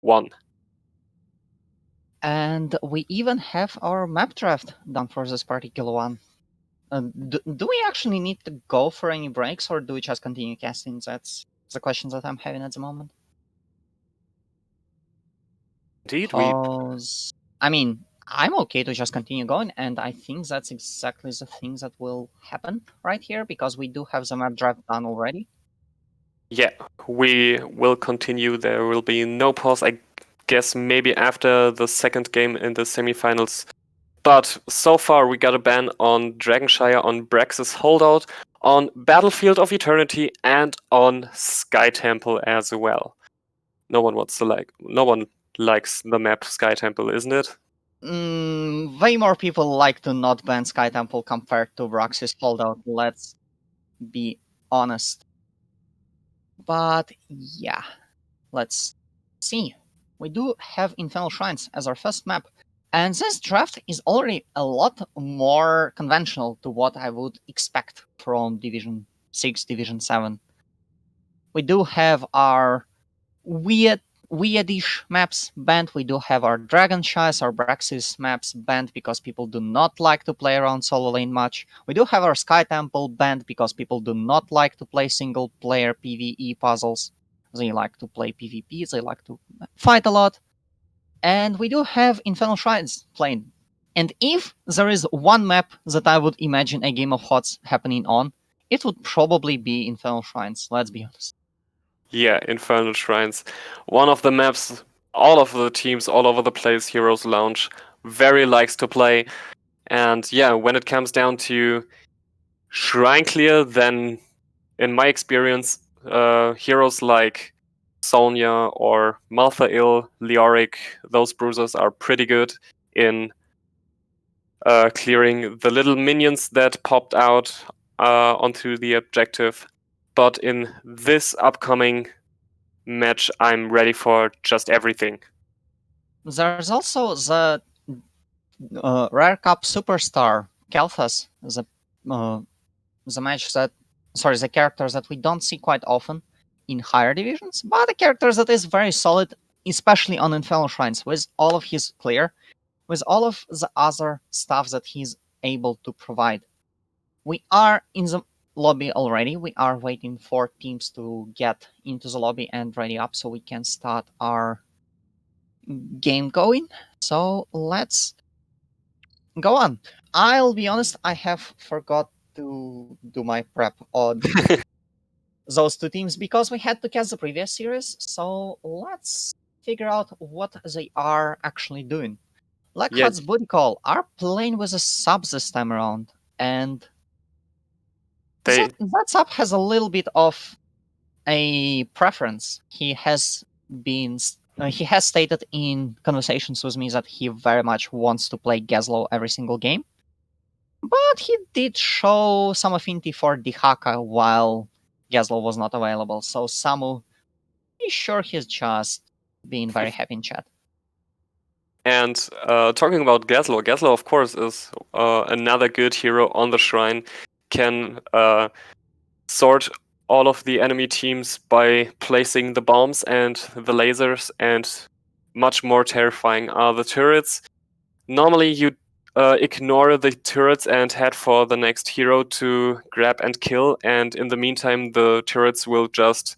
1. And we even have our map draft done for this particular one. Do we actually need to go for any breaks, or do we just continue casting? That's the question that I'm having at the moment. Indeed, I mean, I'm okay to just continue going, and I think that's exactly the thing that will happen right here, because we do have the map draft done already. Yeah, we will continue. There will be no pause, I guess, maybe after the second game in the semifinals. But so far, we got a ban on Dragonshire, on Brax's Holdout, on Battlefield of Eternity, and on Sky Temple as well. No one likes the map Sky Temple, isn't it? Way more people like to not ban Sky Temple compared to Roxy's Holdout, let's be honest. But yeah, let's see. We do have Infernal Shrines as our first map, and this draft is already a lot more conventional to what I would expect from Division 6, Division 7. We do have our weirdish maps banned. We do have our Dragonshires, our Braxis maps banned because people do not like to play around solo lane much. We do have our Sky Temple banned because people do not like to play single player PvE puzzles. They like to play PvP, they like to fight a lot. And we do have Infernal Shrines playing. And if there is one map that I would imagine a game of HOTS happening on, it would probably be Infernal Shrines, let's be honest. Yeah, Infernal Shrines. One of the maps all of the teams all over the place, Heroes Lounge, very likes to play. And yeah, when it comes down to Shrine Clear, then in my experience, heroes like Sonya or Malthael, Leoric, those bruisers are pretty good in clearing the little minions that popped out onto the objective. But in this upcoming match, I'm ready for just everything. There's also the Rare Cup Superstar, Kalthas, the match that, sorry, the character that we don't see quite often in higher divisions, but a character that is very solid, especially on Infernal Shrines, with all of his clear, with all of the other stuff that he's able to provide. We are in the lobby already. We are waiting for teams to get into the lobby and ready up so we can start our game going. So let's go on. I'll be honest, I have forgot to do my prep on those two teams because we had to cast the previous series. So let's figure out what they are actually doing. Blackheart's Booty Call are playing with a sub this time around, and that sub has a little bit of a preference. He has stated in conversations with me that he very much wants to play Gazlowe every single game. But he did show some affinity for Dihaka while Gazlowe was not available, so Samu is sure he's just being very happy in chat. And talking about Gazlowe, Gazlowe, of course, is another good hero on the shrine. Can sort all of the enemy teams by placing the bombs and the lasers, and much more terrifying are the turrets. Normally, you ignore the turrets and head for the next hero to grab and kill, and in the meantime, the turrets will just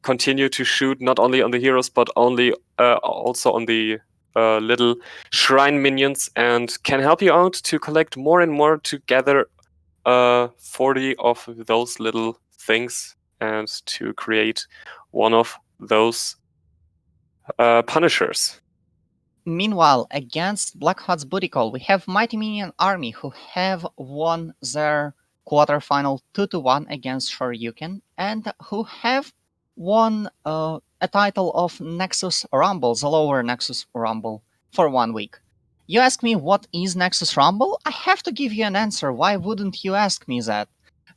continue to shoot not only on the heroes but also on the little shrine minions, and can help you out to collect more and more to gather 40 of those little things and to create one of those punishers. Meanwhile, against Blackheart's Booty Call, we have Mighty Minion Army who have won their quarterfinal 2-1 against Shoryuken and who have won a title of Nexus Rumble, the lower Nexus Rumble, for 1 week. You ask me what is Nexus Rumble? I have to give you an answer. Why wouldn't you ask me that?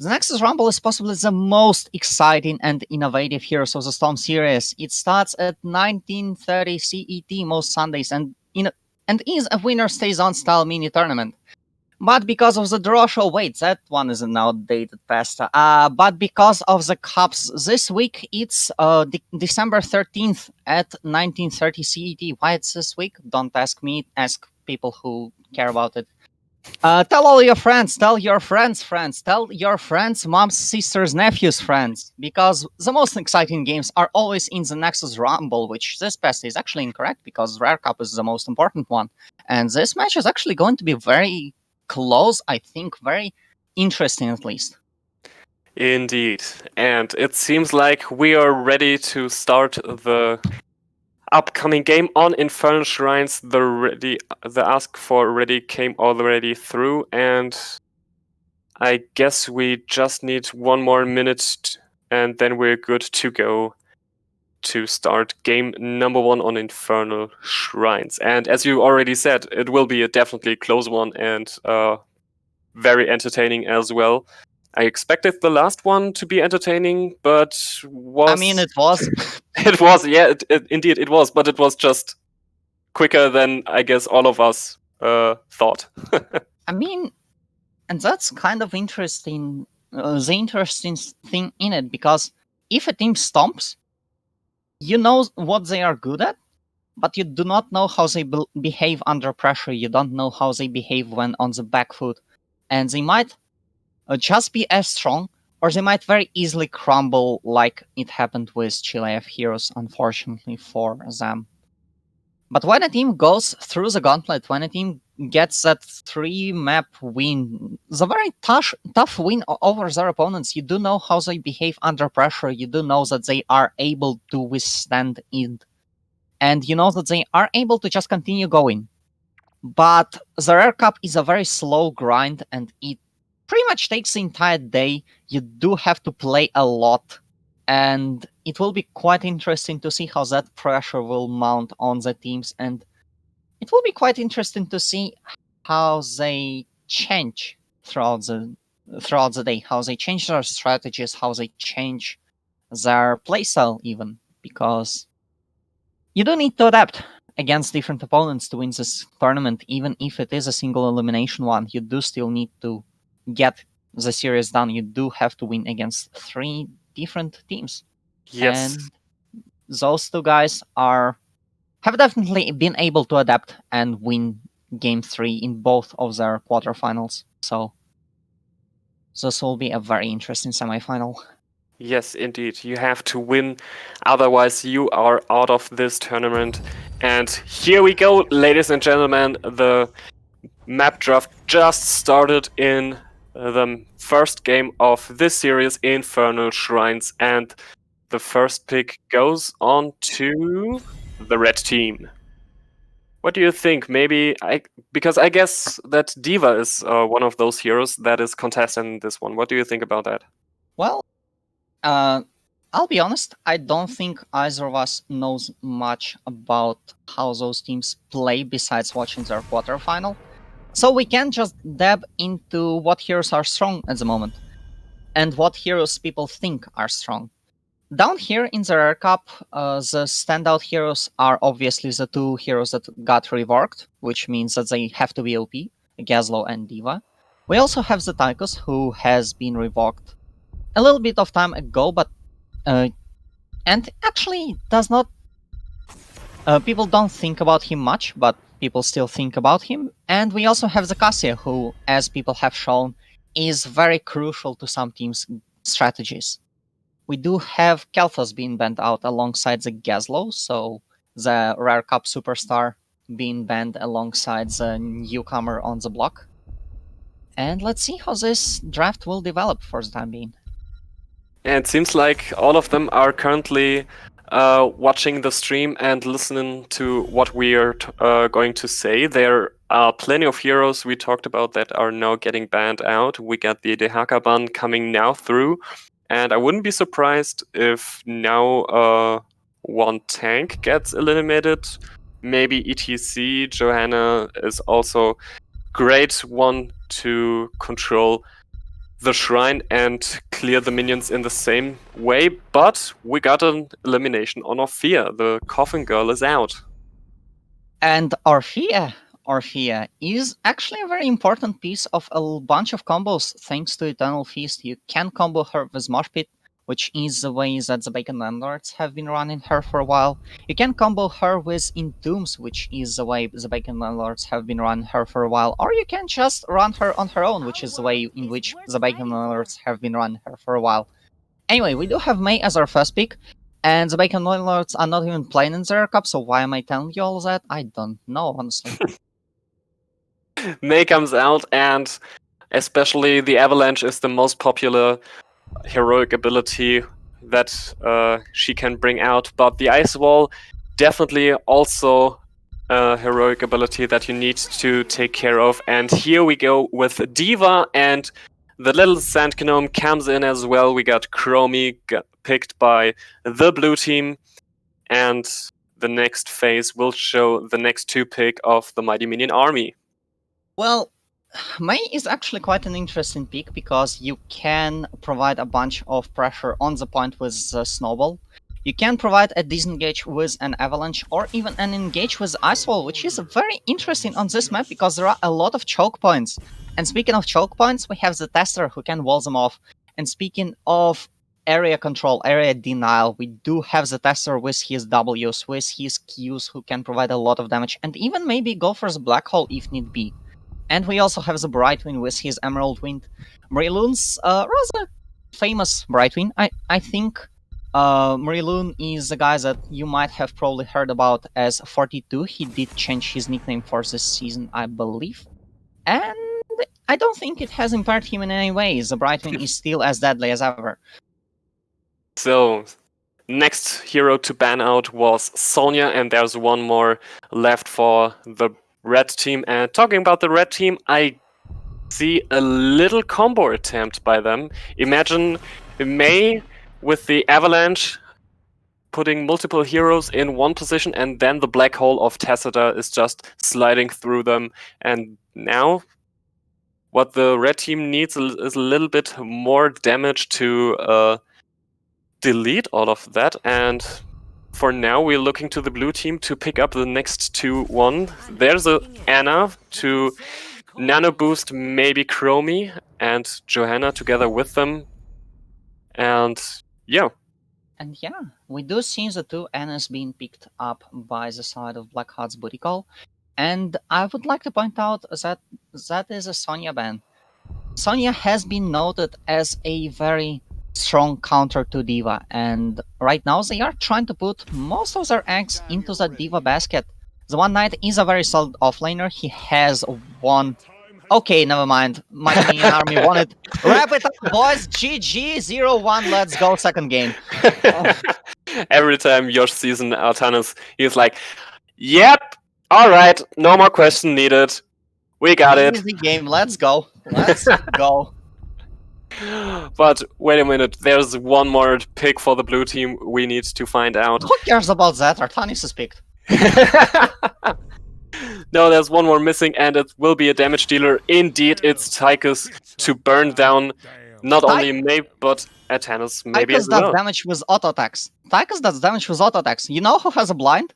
The Nexus Rumble is possibly the most exciting and innovative Heroes of the Storm series. It starts at 1930 CET most Sundays and is a winner stays on style mini tournament. But because of the draw show, wait, that one is an outdated past. But because of the cups this week, it's December 13th at 1930 CET. Why it's this week? Don't ask me. Ask people who care about it. Tell all your friends. Tell your friends. Tell your friends, moms, sisters, nephews, friends. Because the most exciting games are always in the Nexus Rumble, which this past is actually incorrect because Rare Cup is the most important one. And this match is actually going to be very close, I think, very interesting at least. Indeed. And it seems like we are ready to start the upcoming game on Infernal Shrines. The ask for ready came already through, and I guess we just need one more minute and then we're good to go to start game number 1 on Infernal Shrines. And as you already said, it will be a definitely close one and very entertaining as well. I expected the last one to be entertaining, but was... I mean, it was. It was, yeah, indeed it was, but it was just quicker than I guess all of us thought. I mean, and that's kind of interesting. The interesting thing in it, because if a team stomps, you know what they are good at, but you do not know how they behave under pressure. You don't know how they behave when on the back foot. And they might just be as strong, or they might very easily crumble, like it happened with Chilean Heroes, unfortunately for them. But when a team goes through the gauntlet, when a team gets that 3-map win, the very tough win over their opponents, you do know how they behave under pressure. You do know that they are able to withstand it. And you know that they are able to just continue going. But the Rare Cup is a very slow grind, and it pretty much takes the entire day. You do have to play a lot, and it will be quite interesting to see how that pressure will mount on the teams, and it will be quite interesting to see how they change throughout the day, how they change their strategies, how they change their playstyle even, because you do need to adapt against different opponents to win this tournament. Even if it is a single elimination one, you do still need to get the series done. You do have to win against 3 different teams. Yes. And those 2 guys have definitely been able to adapt and win game 3 in both of their quarterfinals. So this will be a very interesting semifinal. Yes, indeed. You have to win, otherwise you are out of this tournament. And here we go, ladies and gentlemen. The map draft just started in the first game of this series, Infernal Shrines, and the first pick goes on to the red team. What do you think? Because I guess that Diva is one of those heroes that is contested in this one. What do you think about that? Well, I'll be honest, I don't think either of us knows much about how those teams play besides watching their quarterfinal. So we can just dab into what heroes are strong at the moment and what heroes people think are strong. Down here in the Rare Cup, the standout heroes are obviously the 2 heroes that got reworked, which means that they have to be OP, Gazlo and Diva. We also have the Tychus, who has been reworked a little bit of time ago, but and actually does not. People don't think about him much, but people still think about him. And we also have the Cassia, who, as people have shown, is very crucial to some teams' strategies. We do have Kelthas being banned out alongside the Gazlo, so the Rare Cup superstar being banned alongside the newcomer on the block. And let's see how this draft will develop for the time being. And it seems like all of them are currently watching the stream and listening to what we are going to say. There are plenty of heroes we talked about that are now getting banned out. We got the Dehaka ban coming now through, and I wouldn't be surprised if now one tank gets eliminated. Maybe ETC Johanna is also great one to control the shrine and clear the minions in the same way, but we got an elimination on Orphea. The Coffin Girl is out. And Orphea, Orphea is actually a very important piece of a bunch of combos thanks to Eternal Feast. You can combo her with Mosh Pit, which is the way that the Bacon Landlords have been running her for a while. You can combo her with Entombs, which is the way the Bacon Landlords have been running her for a while. Or you can just run her on her own, which is the way in which the Bacon Landlords have been running her for a while. Anyway, we do have May as our first pick, and the Bacon Landlords are not even playing in their cup, so why am I telling you all that? I don't know, honestly. May comes out, and especially the Avalanche is the most popular heroic ability that she can bring out. But the Ice Wall, definitely also a heroic ability that you need to take care of. And here we go with Diva, and the little Sand Gnome comes in as well. We got Chromie picked by the blue team, and the next phase will show the next two pick of the Mighty Minion army. Well, May is actually quite an interesting pick because you can provide a bunch of pressure on the point with the Snowball. You can provide a disengage with an Avalanche or even an engage with Ice Wall, which is very interesting on this map because there are a lot of choke points. And speaking of choke points, we have the Tester who can wall them off. And speaking of area control, area denial, we do have the Tester with his Ws, with his Qs who can provide a lot of damage and even maybe go for the Black Hole if need be. And we also have the Brightwing with his Emerald Wind. Mariloon's rather famous Brightwing. I think Mariloon is a guy that you might have probably heard about as 42. He did change his nickname for this season, I believe. And I don't think it has impaired him in any way. The Brightwing is still as deadly as ever. So, next hero to ban out was Sonya, and there's one more left for the red team. And talking about the red team, I see a little combo attempt by them. Imagine May with the Avalanche putting multiple heroes in one position, and then the black hole of Tacita is just sliding through them. And now what the red team needs is a little bit more damage to delete all of that. And for now, we're looking to the blue team to pick up the next 2-1. There's a Anna to nano boost maybe Chromie and Johanna together with them. And yeah. And yeah, we do see the two Annas being picked up by the side of Blackheart's booty call. And I would like to point out that that is a Sonya ban. Sonya has been noted as a very strong counter to Diva, and right now they are trying to put most of their eggs into the Diva basket. The One Knight is a very solid offlaner. He has one. Okay, never mind. My Minion army won it. Wrap it up, boys. GG 0-1. Let's go. Second game. Every time Josh sees an Artanis, he's like, "Yep, all right, no more question needed. We got it." Easy game. Let's go. Let's go. But wait a minute, there's one more pick for the blue team we need to find out. Who cares about that? Artanis is picked. No, there's one more missing, and it will be a damage dealer. Indeed, it's Tychus to burn down not only May, but Artanis maybe Tychus as well. does damage with auto attacks. Tychus does damage with auto attacks. You know who has a blind?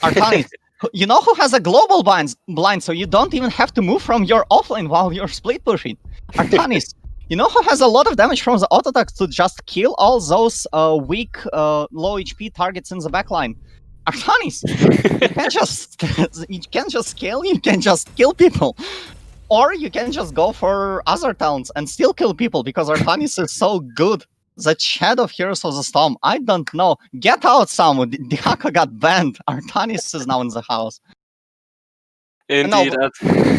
Artanis. You know who has a global blind, so you don't even have to move from your offlane while you're split pushing? Artanis. You know who has a lot of damage from the auto attacks to just kill all those weak, low HP targets in the backline? Artanis. You can just scale, you can just kill people. Or you can just go for other towns and still kill people because Artanis is so good. The Chat of Heroes of the Storm. I don't know. Get out, Samu. Dihaka got banned. Artanis is now in the house. Indeed.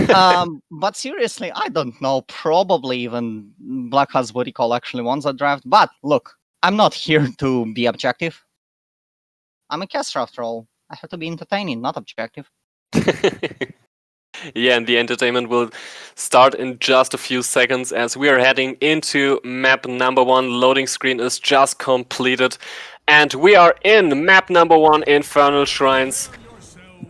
No, but seriously, I don't know. Probably even Blackheart's booty call actually won the draft. But look, I'm not here to be objective. I'm a caster after all. I have to be entertaining, not objective. Yeah, and the entertainment will start in just a few seconds as we are heading into map number 1. Loading screen is just completed. And we are in map number 1, Infernal Shrines.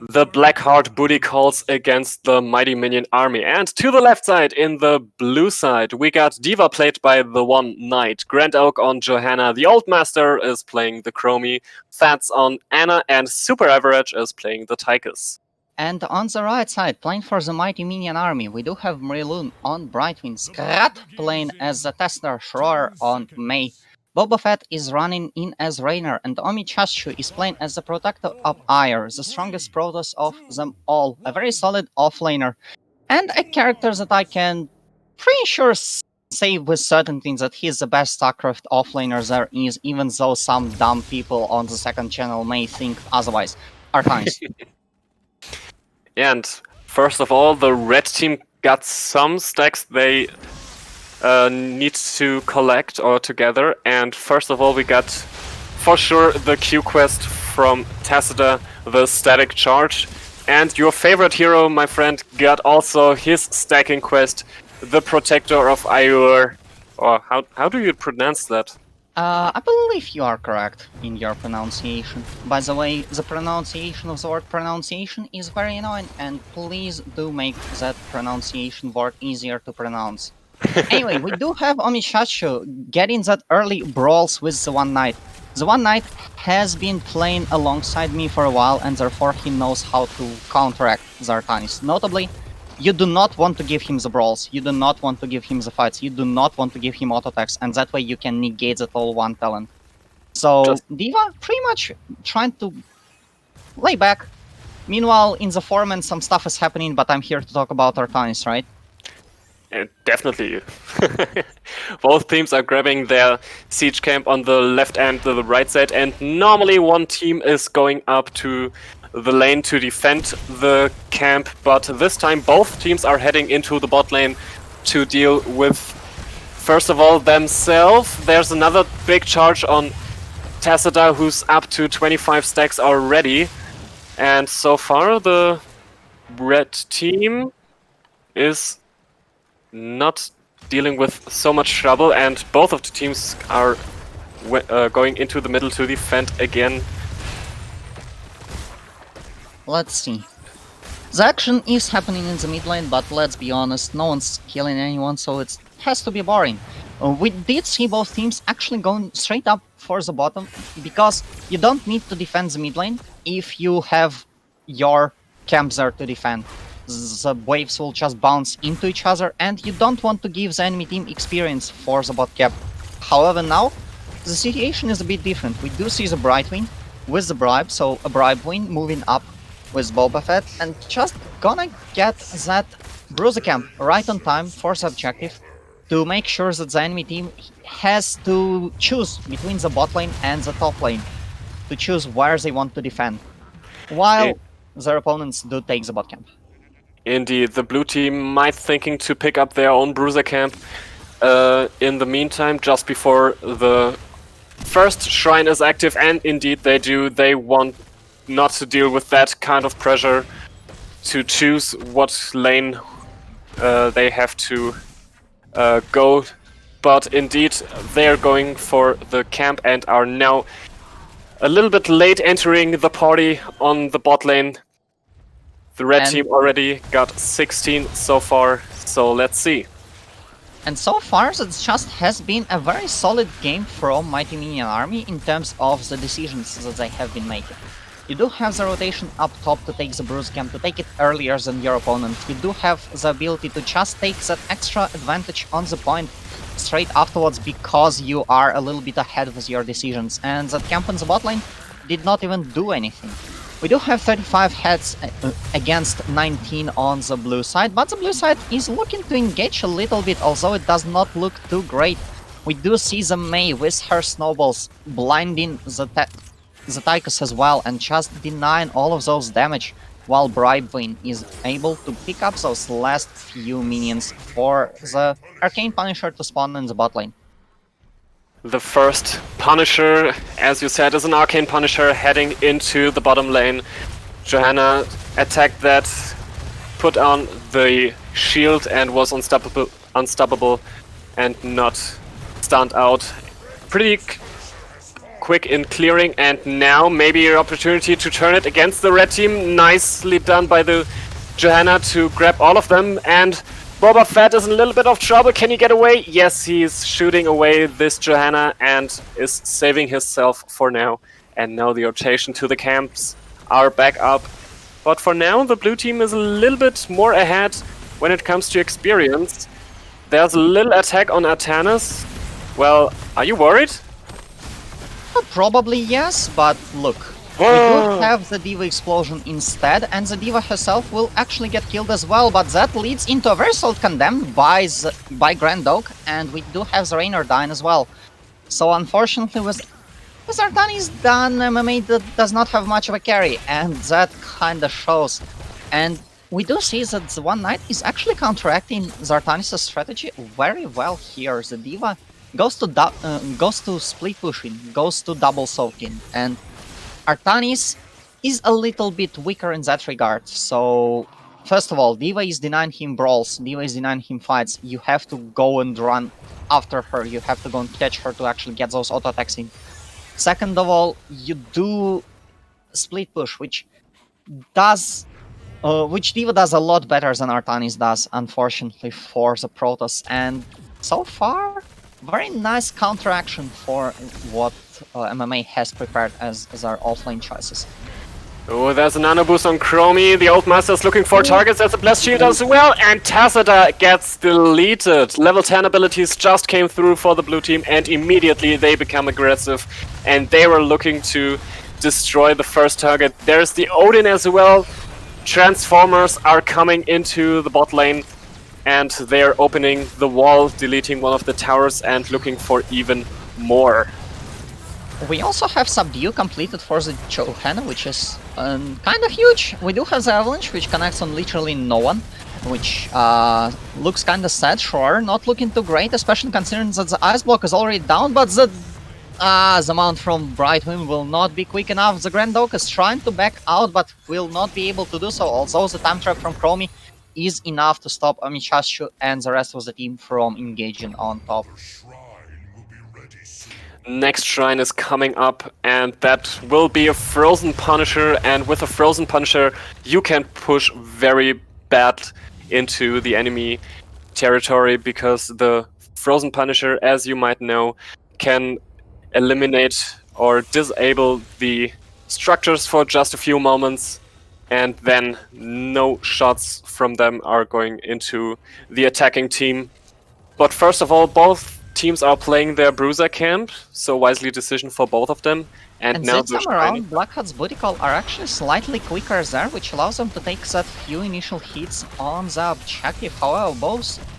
The Blackheart booty calls against the Mighty Minion army. And to the left side, in the blue side, we got Diva played by the One Knight. Grand Oak on Johanna. The Old Master is playing the Chromie. Fats on Anna. And Super Average is playing the Tychus. And on the right side, playing for the mighty Minion army, we do have Mriloon on Brightwing, Skrat playing as the Tester, Schroer on Mei. Boba Fett is running in as Rainer, and Omi Chachu is playing as the Protector of Ire, the strongest Protoss of them all, a very solid offlaner, and a character that I can pretty sure say with certainty that he's the best StarCraft offlaner there is, even though some dumb people on the second channel may think otherwise. Artanis. And first of all, the red team got some stacks they need to collect or together. And first of all, we got for sure the Q quest from Tacita, the static charge. And your favorite hero, my friend, got also his stacking quest, the Protector of Iur. Or how do you pronounce that? I believe you are correct in your pronunciation. By the way, the pronunciation of the word pronunciation is very annoying, and please do make that pronunciation word easier to pronounce. Anyway, we do have Omishachu getting that early brawls with the One Knight. The One Knight has been playing alongside me for a while, and therefore he knows how to counteract Zartanis. Notably, you do not want to give him the brawls, you do not want to give him the fights, you do not want to give him auto attacks, and that way you can negate that all one talent. So Diva pretty much trying to lay back. Meanwhile, in the foreman some stuff is happening, but I'm here to talk about Artanis, right? Definitely. Both teams are grabbing their siege camp on the left and the right side, and normally one team is going up to the lane to defend the camp, but this time both teams are heading into the bot lane to deal with, first of all, themselves. There's another big charge on Tacita, who's up to 25 stacks already, and so far the red team is not dealing with so much trouble, and both of the teams are going into the middle to defend again. Let's see. The action is happening in the mid lane, but let's be honest, no one's killing anyone, so it has to be boring. We did see both teams actually going straight up for the bottom, because you don't need to defend the mid lane if you have your camps there to defend. The waves will just bounce into each other, and you don't want to give the enemy team experience for the bot cap. However, now the situation is a bit different. We do see the Brightwing with the bribe, so a bribe win moving up with Boba Fett, and just gonna get that Bruiser camp right on time for the objective to make sure that the enemy team has to choose between the bot lane and the top lane to choose where they want to defend, while their opponents do take the bot camp. Indeed, the blue team might thinking to pick up their own bruiser camp in the meantime, just before the first shrine is active, and indeed they do. They want not to deal with that kind of pressure to choose what lane they have to go, but indeed they're going for the camp and are now a little bit late entering the party on the bot lane. The red team already got 16 so far, so let's see. And so far, it just has been a very solid game from Mighty Minion Army in terms of the decisions that they have been making. You do have the rotation up top to take the Bruise Camp, to take it earlier than your opponent. You do have the ability to just take that extra advantage on the point straight afterwards because you are a little bit ahead with your decisions. And that camp on the bot lane did not even do anything. We do have 35 heads against 19 on the blue side, but the blue side is looking to engage a little bit, although it does not look too great. We do see the Mei with her snowballs blinding the Tychus as well and just denying all of those damage, while Bribewing is able to pick up those last few minions for the Arcane Punisher to spawn in the bot lane. The first Punisher, as you said, is an Arcane Punisher heading into the bottom lane. Johanna attacked that, put on the shield and was unstoppable and not stunned out. Pretty quick in clearing, and now maybe an opportunity to turn it against the red team. Nicely done by the Johanna to grab all of them, and Boba Fett is in a little bit of trouble. Can he get away? Yes, he's shooting away this Johanna and is saving himself for now. And now the rotation to the camps are back up. But for now, the blue team is a little bit more ahead when it comes to experience. There's a little attack on Artanis. Well, are you worried? Probably yes, but look. We do have the Diva explosion instead, and the Diva herself will actually get killed as well, but that leads into a very solid condemned by Grand Oak, and we do have the Rainer dying as well. So unfortunately with Artanis done, MMA does not have much of a carry, and that kinda shows. And we do see that the One Knight is actually counteracting Zartanis' strategy very well here. The Diva goes to split pushing, goes to double soaking, and Artanis is a little bit weaker in that regard. So first of all, Diva is denying him brawls, Diva is denying him fights. You have to go and run after her, you have to go and catch her to actually get those auto attacks in. Second of all, you do split push, which Diva does a lot better than Artanis does, unfortunately for the Protoss. And so far, very nice counteraction for what MMA has prepared as our offlane choices. Oh, there's a nano boost on Chromie. The old master's looking for targets. There's a blast shield as well, and Tacita gets deleted. Level 10 abilities just came through for the blue team, and immediately they become aggressive, and they were looking to destroy the first target. There's the Odin as well. Transformers are coming into the bot lane, and they're opening the wall, deleting one of the towers, and looking for even more. We also have Subdue completed for the Johanna, which is kind of huge. We do have the Avalanche, which connects on literally no one, which looks kind of sad, sure, not looking too great, especially considering that the Ice Block is already down, but the mount from Brightwing will not be quick enough. The Grand Oak is trying to back out, but will not be able to do so, although the time trap from Chromie is enough to stop Amichashu and the rest of the team from engaging on top. Next shrine is coming up, and that will be a Frozen Punisher, and with a Frozen Punisher you can push very bad into the enemy territory, because the Frozen Punisher, as you might know, can eliminate or disable the structures for just a few moments, and then no shots from them are going into the attacking team. But first of all, both teams are playing their Bruiser camp, so wisely decision for both of them. And now this time around, Blackheart's booty call are actually slightly quicker there, which allows them to take that few initial hits on the objective. However,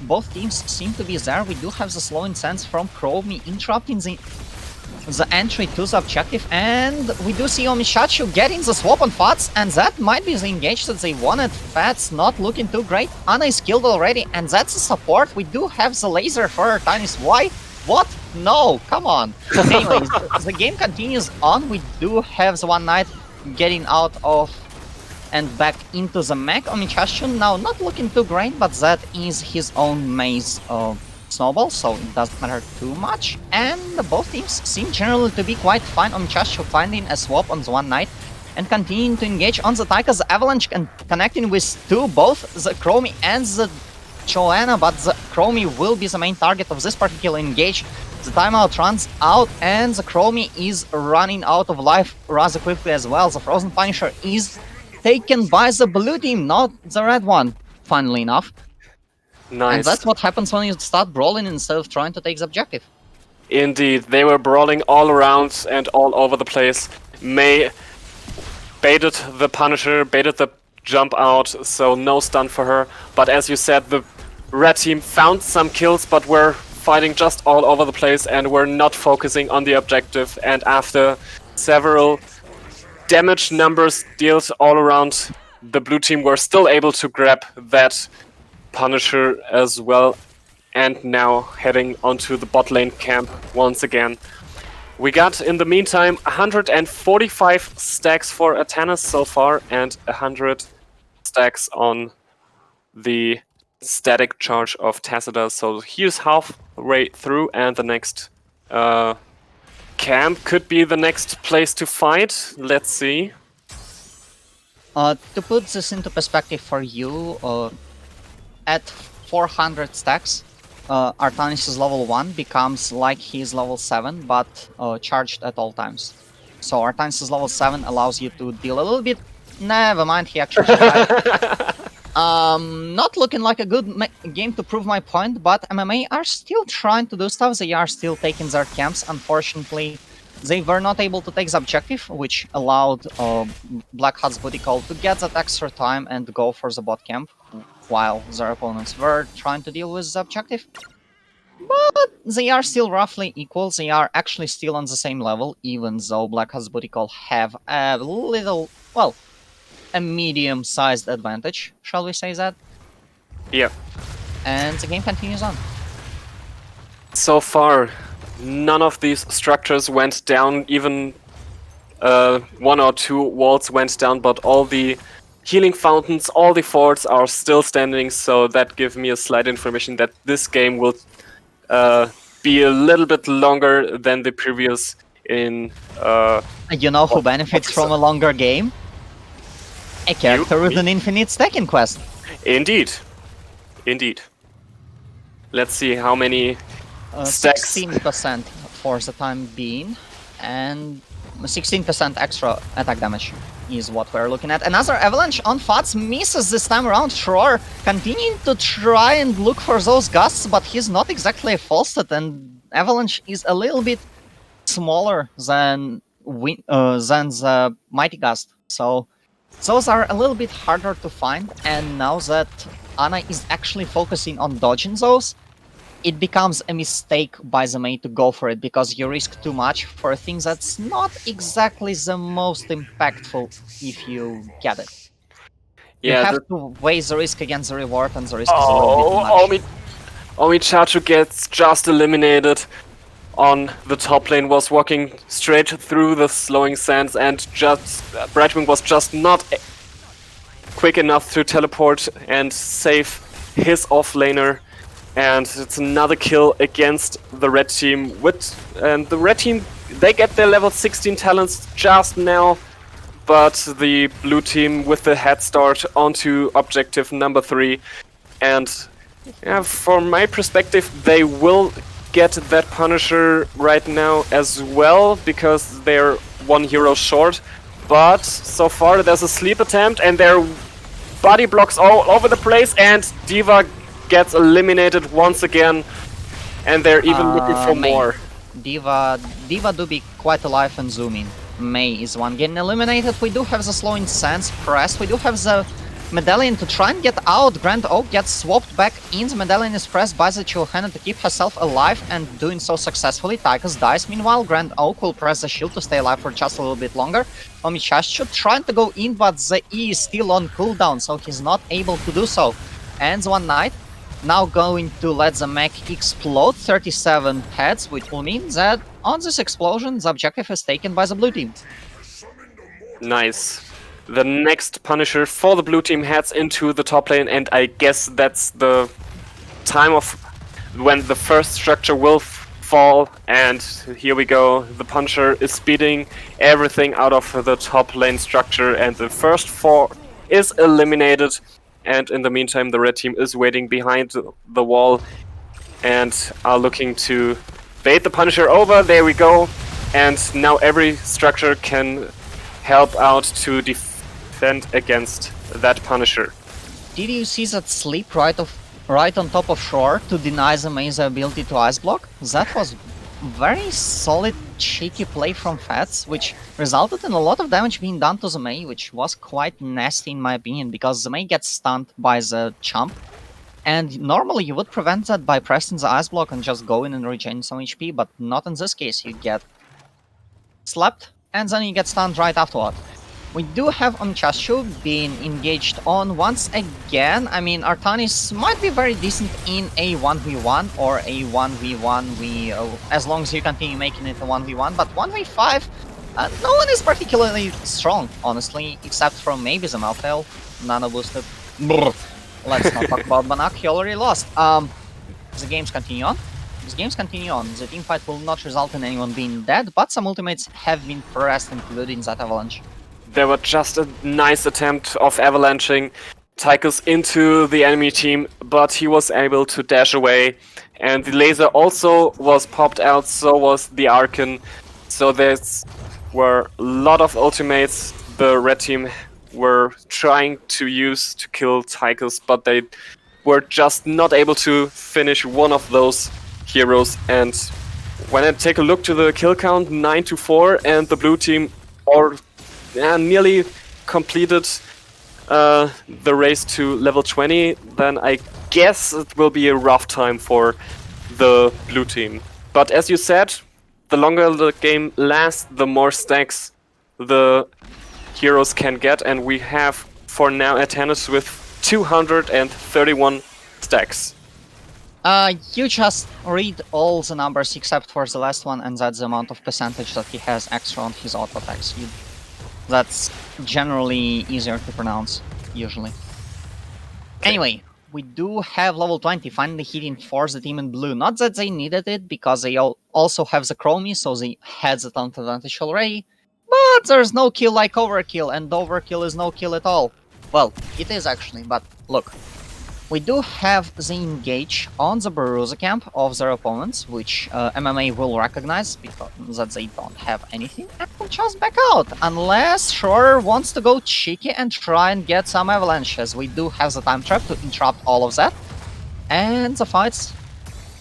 both teams seem to be there. We do have the slow incense from Chromie interrupting the entry to the objective, and we do see Omishachu getting the swap on Fats, and that might be the engage that they wanted. Fats not looking too great. Ana is killed already, and that's a support. We do have the laser for Artanis. Why? What? No, come on. Anyways, the game continues on. We do have the One Knight getting out of and back into the mech. Omishachu now not looking too great, but that is his own maze snowball, so it doesn't matter too much. And both teams seem generally to be quite fine. Omishachu finding a swap on the One Knight and continuing to engage on the Taika's Avalanche and connecting with both the Chromie and the Joanna, but the Chromie will be the main target of this particular engage. The timeout runs out, and the Chromie is running out of life rather quickly as well. The Frozen Punisher is taken by the blue team, not the red one, funnily enough. Nice. And that's what happens when you start brawling instead of trying to take the objective. Indeed, they were brawling all around and all over the place. Mei baited the Punisher, baited the jump out, so no stun for her. But as you said, the red team found some kills, but were fighting just all over the place and were not focusing on the objective. And after several damage numbers dealt all around, the blue team were still able to grab that Punisher as well, and now heading onto the bot lane camp once again. We got, in the meantime, 145 stacks for Artanis so far, and 100 stacks on the static charge of Tacita, so he's halfway through, and the next camp could be the next place to fight. Let's see. To put this into perspective for you, at 400 stacks, Artanis' level 1 becomes like he's level 7, but charged at all times. So Artanis' level 7 allows you to deal a little bit Never mind, he actually survived. Not looking like a good game to prove my point, but MMA are still trying to do stuff. They are still taking their camps. Unfortunately, they were not able to take the objective, which allowed Blackheart's booty call to get that extra time and go for the bot camp, while their opponents were trying to deal with the objective. But they are still roughly equal. They are actually still on the same level, even though Blackheart's booty call have a little, well, a medium-sized advantage, shall we say that? Yeah. And the game continues on. So far, none of these structures went down. Even one or two walls went down, but all the healing fountains, all the forts are still standing. So that gives me a slight information that this game will be a little bit longer than the previous. You know who benefits from a longer game? A character with an infinite stacking quest. Indeed. Let's see how many stacks. 16% for the time being, and 16% extra attack damage is what we're looking at. Another avalanche on Fats misses this time around. Shror continuing to try and look for those gusts, but he's not exactly a Falstad, and avalanche is a little bit smaller than the mighty gust. So those are a little bit harder to find, and now that Ana is actually focusing on dodging those, it becomes a mistake by the mate to go for it, because you risk too much for a thing that's not exactly the most impactful if you get it. Yeah, you have to weigh the risk against the reward, and the risk is a little bit much. Omichachu gets just eliminated on the top lane, was walking straight through the slowing sands, and just Brightwing was just not quick enough to teleport and save his offlaner. And it's another kill against the red team. And the red team, they get their level 16 talents just now, but the blue team with the head start onto objective number 3. And yeah, from my perspective, they will get that Punisher right now as well, because they're one hero short. But so far there's a sleep attempt, and there are body blocks all over the place, and D.Va gets eliminated once again, and they're even looking for more. D.Va do be quite alive and zooming. Mei is one getting eliminated. We do have the slowing sands pressed. We do have the Medallion to try and get out. Grand Oak gets swapped back in. The Medallion is pressed by the Chilhanna to keep herself alive, and doing so successfully. Tychus dies. Meanwhile, Grand Oak will press the shield to stay alive for just a little bit longer. Omichachu trying to go in, but the E is still on cooldown, so he's not able to do so. Ends one night. Now going to let the mech explode. 37 heads, which will mean that on this explosion, the objective is taken by the blue team. Nice. The next Punisher for the blue team heads into the top lane, and I guess that's the time of when the first structure will fall. And here we go. The Punisher is speeding everything out of the top lane structure, and the first 4 is eliminated. And in the meantime, the red team is waiting behind the wall and are looking to bait the Punisher over. There we go. And now every structure can help out to defend against that Punisher. Did you see that sleep right on top of Shore to deny the Mei the ability to ice block? That was very solid, cheeky play from Fats, which resulted in a lot of damage being done to the Mei, which was quite nasty in my opinion, because the Mei gets stunned by the Chump, and normally you would prevent that by pressing the ice block and just go in and regain some HP, but not in this case. You get slapped, and then you get stunned right afterward. We do have Omichachu being engaged on once again. I mean, Artanis might be very decent in a 1v1 or a 1v1 as long as you continue making it a 1v1, but 1v5, no one is particularly strong, honestly, except for maybe the Maltail, nano boosted. Let's not talk about Banak, he already lost. The games continue on. The teamfight will not result in anyone being dead, but some ultimates have been pressed, including that Avalanche. There was just a nice attempt of avalanching Tychus into the enemy team, but he was able to dash away. And the laser also was popped out, so was the Archon. So there were a lot of ultimates the red team were trying to use to kill Tychus, but they were just not able to finish one of those heroes. And when I take a look to the kill count, 9-4, and the blue team nearly completed the race to level 20, then I guess it will be a rough time for the blue team. But as you said, the longer the game lasts, the more stacks the heroes can get, and we have for now Atanas with 231 stacks. You just read all the numbers except for the last one, and that's the amount of percentage that he has extra on his auto attacks. That's generally easier to pronounce, usually. Okay. Anyway, we do have level 20 finally hitting for the team in blue. Not that they needed it, because they also have the Chromie, so they had the talent advantage already. But there's no kill like overkill, and overkill is no kill at all. Well, it is actually, but look. We do have the engage on the Baruza camp of their opponents, which MMA will recognize because that they don't have anything, and will just back out, unless Shore wants to go cheeky and try and get some avalanches. We do have the time trap to interrupt all of that, and the fight's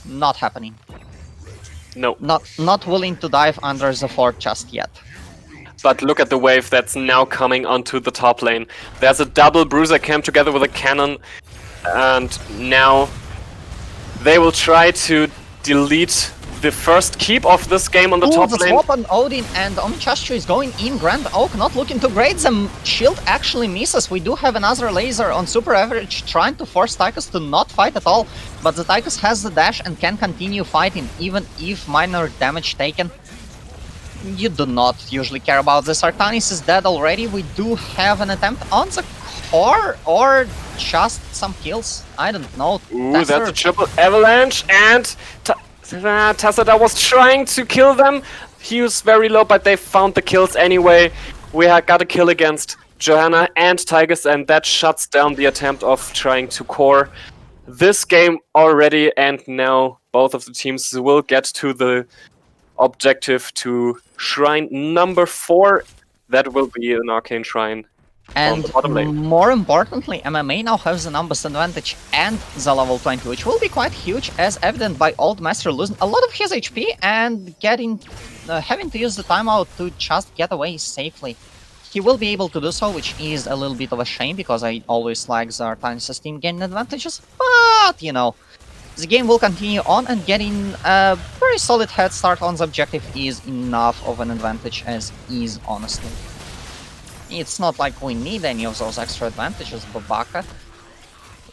not happening. No. Not willing to dive under the fort just yet. But look at the wave that's now coming onto the top lane. There's a double Bruiser camp together with a cannon. And now they will try to delete the first keep of this game on the top the lane. Swap on Odin, and Omichastro is going in. Grand Oak not looking too great. The shield actually misses. We do have another laser on super average trying to force Tychus to not fight at all. But the Tychus has the dash and can continue fighting even if minor damage taken. You do not usually care about this. Artanis is dead already. We do have an attempt on the core, or just some kills. I don't know. Ooh, that's a triple avalanche, and Tassada was trying to kill them. He was very low, but they found the kills anyway. We got a kill against Johanna and Tychus, and that shuts down the attempt of trying to core this game already. And now both of the teams will get to the objective to shrine number 4. That will be an arcane shrine. And more importantly, MMA now has the numbers advantage and the level 20, which will be quite huge, as evident by Old Master losing a lot of his HP and having to use the timeout to just get away safely. He will be able to do so, which is a little bit of a shame, because I always like the Artanis team gaining advantages, but, you know, the game will continue on, and getting a very solid head start on the objective is enough of an advantage as is, honestly. It's not like we need any of those extra advantages, Babaka.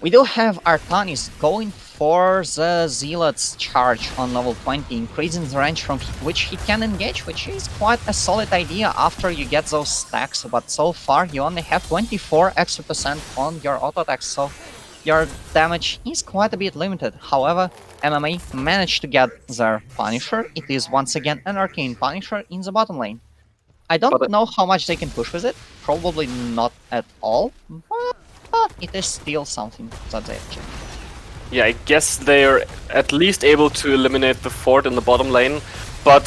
We do have Artanis going for the Zealot's charge on level 20, increasing the range from which he can engage, which is quite a solid idea after you get those stacks, but so far you only have 24 extra % on your auto attacks, so your damage is quite a bit limited. However, MMA managed to get their Punisher. It is once again an Arcane Punisher in the bottom lane. I don't know how much they can push with it, probably not at all, but it is still something that they achieve. Yeah, I guess they're at least able to eliminate the fort in the bottom lane, but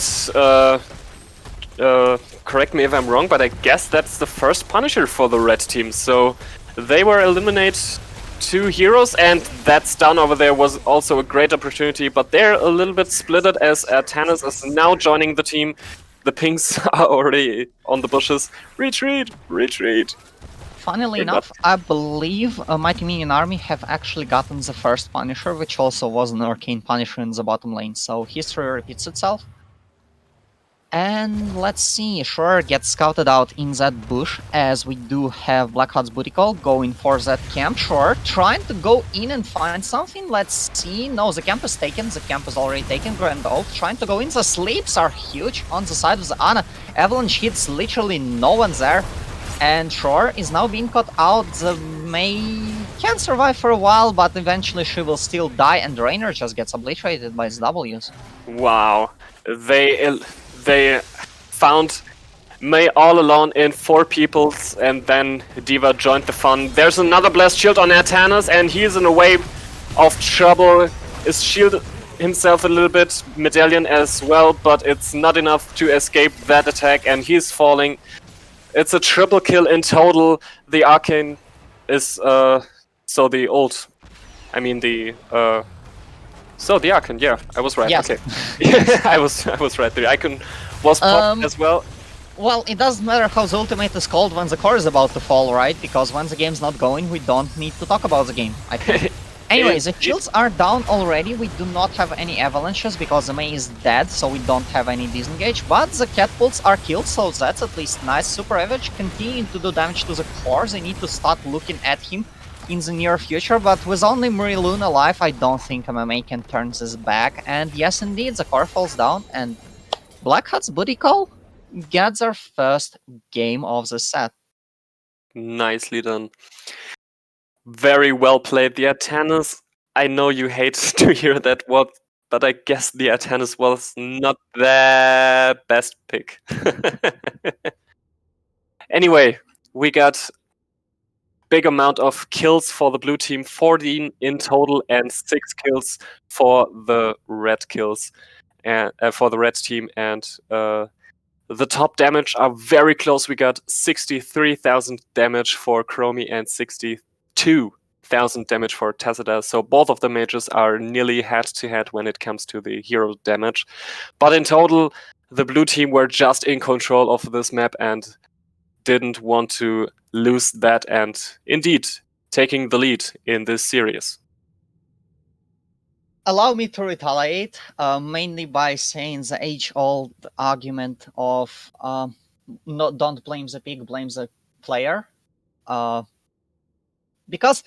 correct me if I'm wrong, but I guess that's the first Punisher for the red team, so they were eliminate 2 heroes, and that stun over there was also a great opportunity, but they're a little bit splitted as Tannis is now joining the team. The pings are already on the bushes. Retreat! Retreat! Funnily enough, I believe Mighty Minion Army have actually gotten the first Punisher, which also was an Arcane Punisher in the bottom lane, so history repeats itself. And let's see, Shore gets scouted out in that bush, as we do have Blackheart's booty call going for that camp. Shore trying to go in and find something. Let's see. No, the camp is taken. The camp is already taken. Grand Oak trying to go in. The sleeps are huge on the side of the Ana. Avalanche hits literally no one there. And Shore is now being caught out. The Mei can survive for a while, but eventually she will still die, and Rainer just gets obliterated by his W's. Wow. They found Mei all alone in 4 peoples, and then Diva joined the fun. There's another blast shield on Artanis, and he's in a way of trouble. Is shielded himself a little bit, Medallion as well, but it's not enough to escape that attack, and he's falling. It's a triple kill in total. The Arcane is so the ult. I mean the so the Arcane, yeah, I was right. Yes. Okay. Yes. I was right. The icon was popped as well. Well, it doesn't matter how the ultimate is called when the core is about to fall, right? Because when the game's not going, we don't need to talk about the game, I think. Anyway, the shields are down already. We do not have any avalanches because the Mei is dead, so we don't have any disengage. But the catapults are killed, so that's at least nice. Super Average continuing to do damage to the core. They need to start looking at him in the near future, but with only Mariloon alive, I don't think MMA can turn this back. And yes, indeed, the core falls down, and Blackheart's booty call gets our first game of the set. Nicely done. Very well played. The Atanas, I know you hate to hear that word, but I guess the Atanas was not the best pick. Anyway, we got big amount of kills for the blue team, 14 in total, and 6 kills for the red kills, and for the red team. And the top damage are very close. We got 63,000 damage for Chromie and 62,000 damage for Tacita. So both of the mages are nearly head to head when it comes to the hero damage. But in total, the blue team were just in control of this map and didn't want to lose that, and indeed taking the lead in this series. Allow me to retaliate, mainly by saying the age-old argument of don't blame the pig, blame the player. Because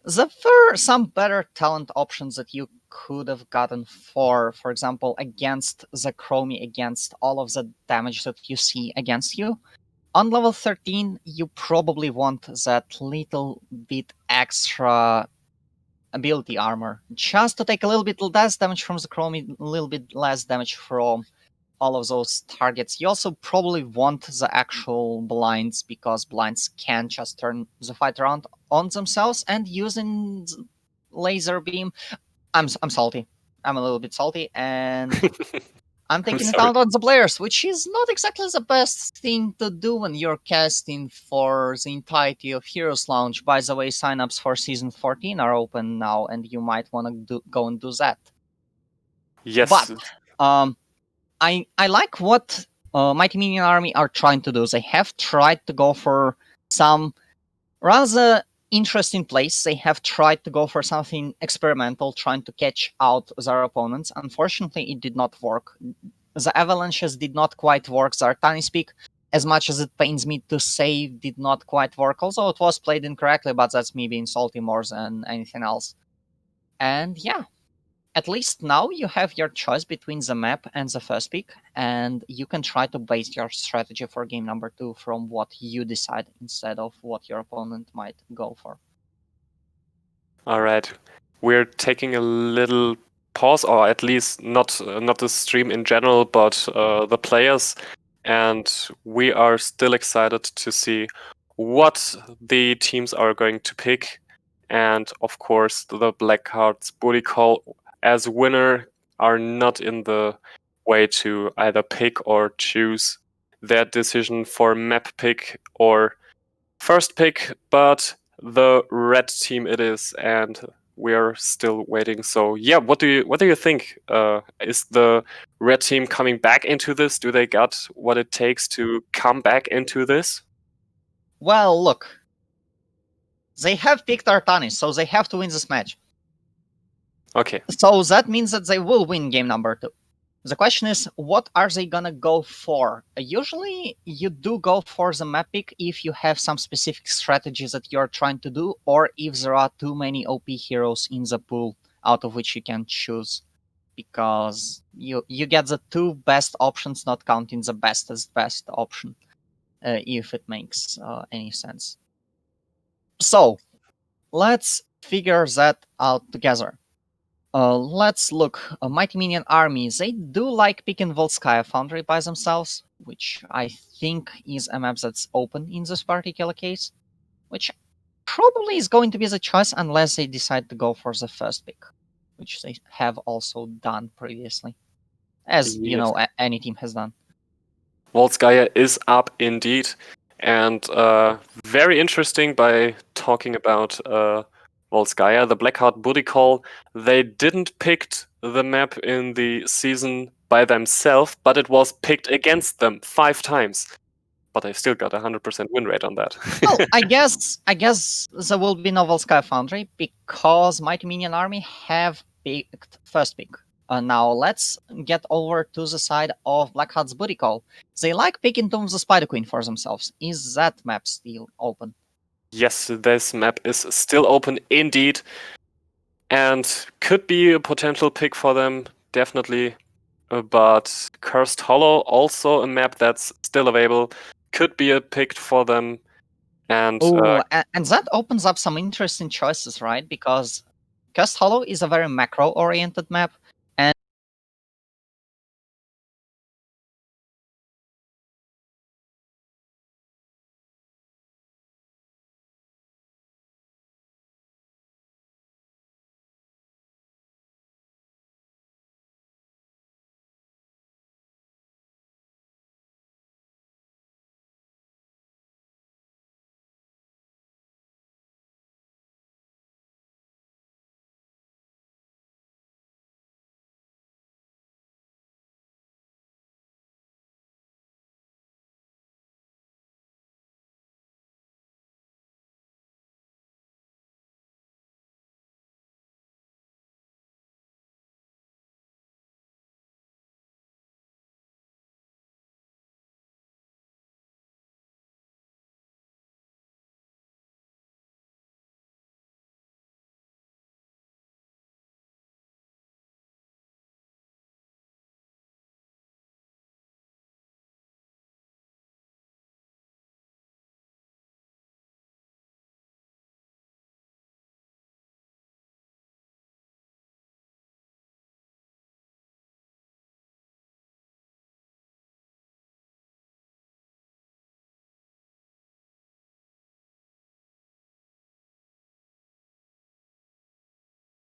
there were some better talent options that you could have gotten for example, against the Chromie, against all of the damage that you see against you. On level 13, you probably want that little bit extra ability armor, just to take a little bit less damage from the Chromie, a little bit less damage from all of those targets. You also probably want the actual blinds, because blinds can just turn the fight around on themselves, and using laser beam. I'm salty. I'm a little bit salty, and I'm taking it out on the players, which is not exactly the best thing to do when you're casting for the entirety of Heroes Lounge. By the way, signups for Season 14 are open now, and you might want to go and do that. Yes. But I like what Mighty Minion Army are trying to do. They have tried to go for some rather interesting place. They have tried to go for something experimental, trying to catch out their opponents. Unfortunately, it did not work. The avalanches did not quite work. The Artanis Peak, as much as it pains me to say, did not quite work. Also, it was played incorrectly, but that's me being salty more than anything else. And yeah, at least now you have your choice between the map and the first pick, and you can try to base your strategy for game number 2 from what you decide instead of what your opponent might go for. All right, we're taking a little pause, or at least not the stream in general, but the players, and we are still excited to see what the teams are going to pick. And of course, the Blackheart's booty call as winner are not in the way to either pick or choose their decision for map pick or first pick, but the red team it is, and we are still waiting. So yeah, what do you think? Is the red team coming back into this? Do they got what it takes to come back into this? Well, look, they have picked Artanis, so they have to win this match. Okay. So that means that they will win game number 2. The question is, what are they gonna go for? Usually, you do go for the map pick if you have some specific strategies that you're trying to do, or if there are too many OP heroes in the pool out of which you can choose. Because you get the 2 best options, not counting the bestest best option, if it makes any sense. So, let's figure that out together. Let's look. Mighty Minion Army, they do like picking Volskaya Foundry by themselves, which I think is a map that's open in this particular case, which probably is going to be the choice unless they decide to go for the first pick, which they have also done previously, as you Yes. know, any team has done. Volskaya is up indeed, And very interesting by talking about Volskaya, the Blackheart booty call. They didn't pick the map in the season by themselves, but it was picked against them 5 times. But they still got a 100% win rate on that. Well, I guess there will be Novel Sky Foundry because Mighty Minion Army have picked first pick. Now let's get over to the side of Blackheart's booty call. They like picking Tomb of the Spider Queen for themselves. Is that map still open? Yes, this map is still open indeed, and could be a potential pick for them, definitely. But Cursed Hollow, also a map that's still available, could be a pick for them. And Oh, and that opens up some interesting choices, right? Because Cursed Hollow is a very macro-oriented map.